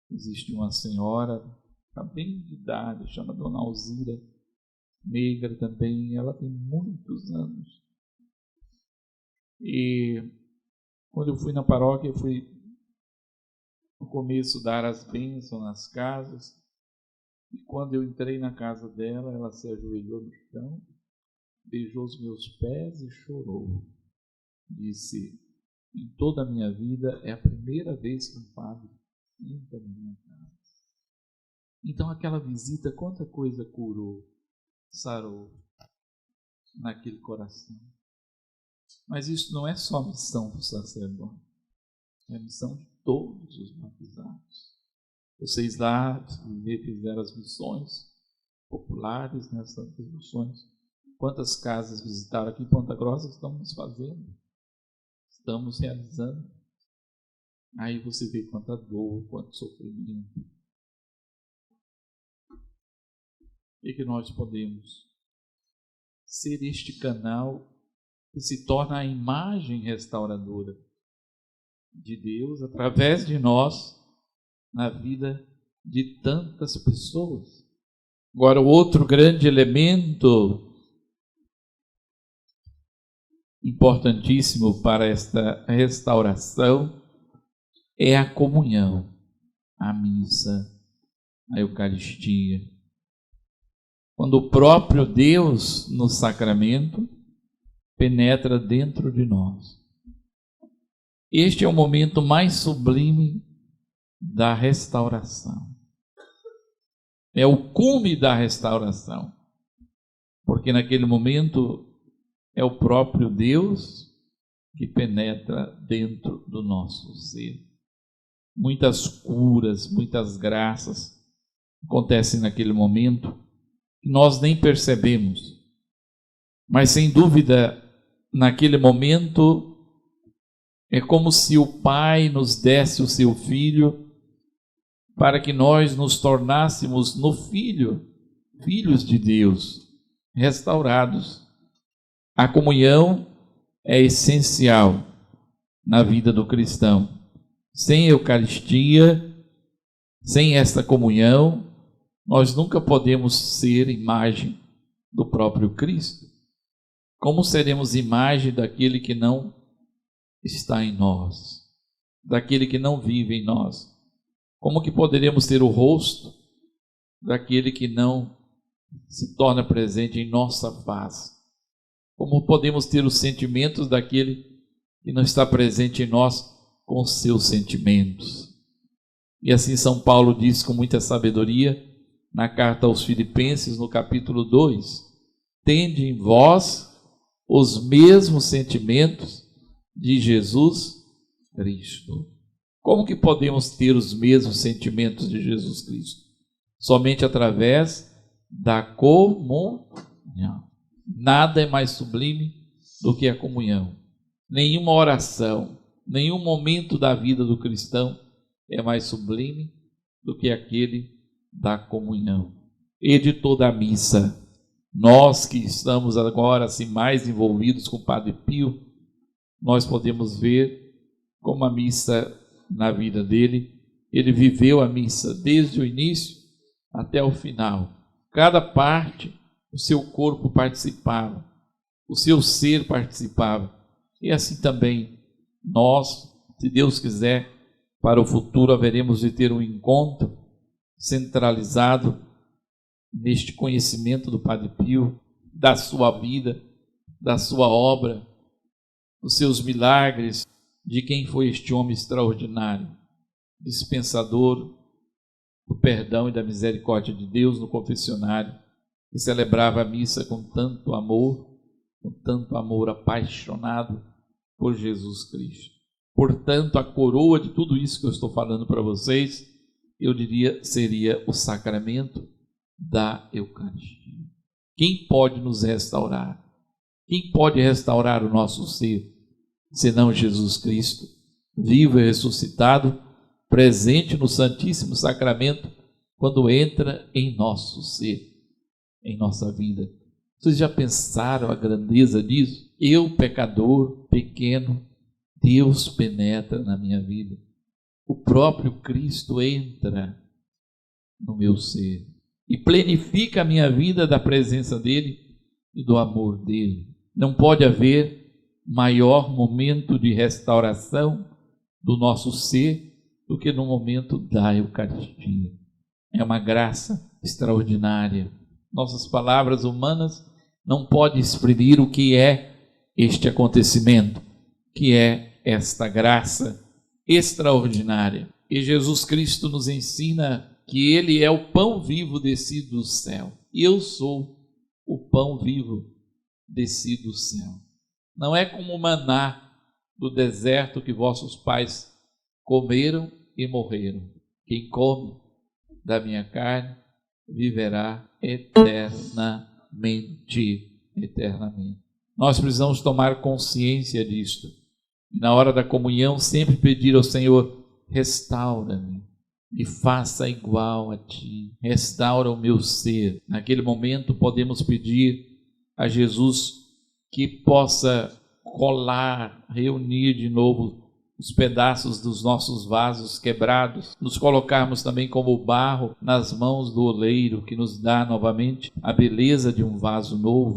existe uma senhora, está bem de idade, chama Dona Alzira, negra também, ela tem muitos anos. E quando eu fui na paróquia, eu fui no começo dar as bênçãos nas casas, e quando eu entrei na casa dela, ela se ajoelhou no chão, beijou os meus pés e chorou. Disse: em toda a minha vida é a primeira vez que um padre entra na minha casa. Então aquela visita, quanta coisa curou, sarou naquele coração. Mas isso não é só missão do sacerdote, é missão de todos os batizados. Vocês lá fizeram as missões populares, nessas missões. Quantas casas visitaram aqui em Ponta Grossa? Estamos fazendo, estamos realizando. Aí você vê quanta dor, quanto sofrimento. E que nós podemos ser este canal que se torna a imagem restauradora de Deus através de nós na vida de tantas pessoas. Agora, o outro grande elemento importantíssimo para esta restauração é a comunhão, a missa, a Eucaristia. Quando o próprio Deus, no sacramento, penetra dentro de nós. Este é o momento mais sublime da restauração. É o cume da restauração. Porque naquele momento é o próprio Deus que penetra dentro do nosso ser. Muitas curas, muitas graças acontecem naquele momento que nós nem percebemos. Mas sem dúvida, naquele momento, É como se o Pai nos desse o seu Filho para que nós nos tornássemos no Filho, filhos de Deus, restaurados. A comunhão é essencial na vida do cristão. Sem Eucaristia, sem esta comunhão, nós nunca podemos ser imagem do próprio Cristo. Como seremos imagem daquele que não está em nós, daquele que não vive em nós? Como que poderemos ter o rosto daquele que não se torna presente em nossa face? Como podemos ter os sentimentos daquele que não está presente em nós com os seus sentimentos? E assim São Paulo diz com muita sabedoria na carta aos Filipenses, no capítulo 2: tende em vós os mesmos sentimentos de Jesus Cristo. Como que podemos ter os mesmos sentimentos de Jesus Cristo? Somente através da comunhão. Nada é mais sublime do que a comunhão. Nenhuma oração, nenhum momento da vida do cristão é mais sublime do que aquele da comunhão. E de toda a missa, nós que estamos agora assim mais envolvidos com o Padre Pio, nós podemos ver como a missa na vida dele, ele viveu a missa desde o início até o final. Cada parte, o seu corpo participava, o seu ser participava. E assim também nós, se Deus quiser, para o futuro haveremos de ter um encontro centralizado neste conhecimento do Padre Pio, da sua vida, da sua obra, dos seus milagres, de quem foi este homem extraordinário, dispensador do perdão e da misericórdia de Deus no confessionário, que celebrava a missa com tanto amor apaixonado por Jesus Cristo. Portanto, a coroa de tudo isso que eu estou falando para vocês, eu diria, seria o sacramento da Eucaristia. Quem pode nos restaurar? Quem pode restaurar o nosso ser, senão Jesus Cristo, vivo e ressuscitado, presente no Santíssimo Sacramento, quando entra em nosso ser, em nossa vida. Vocês já pensaram a grandeza disso? Eu, pecador, pequeno, Deus penetra na minha vida. O próprio Cristo entra no meu ser e plenifica a minha vida da presença dele e do amor dele. Não pode haver maior momento de restauração do nosso ser do que no momento da Eucaristia. É uma graça extraordinária. Nossas palavras humanas não podem exprimir o que é este acontecimento, que é esta graça extraordinária. E Jesus Cristo nos ensina que Ele é o pão vivo descido do céu. E eu sou o pão vivo descido do céu. Não é como o maná do deserto que vossos pais comeram e morreram. Quem come da minha carne viverá eternamente. Nós precisamos tomar consciência disto. Na hora da comunhão, sempre pedir ao Senhor: restaura-me, me faça igual a Ti, restaura o meu ser. Naquele momento podemos pedir a Jesus que possa colar, reunir de novo os pedaços dos nossos vasos quebrados, nos colocarmos também como barro nas mãos do oleiro, que nos dá novamente a beleza de um vaso novo.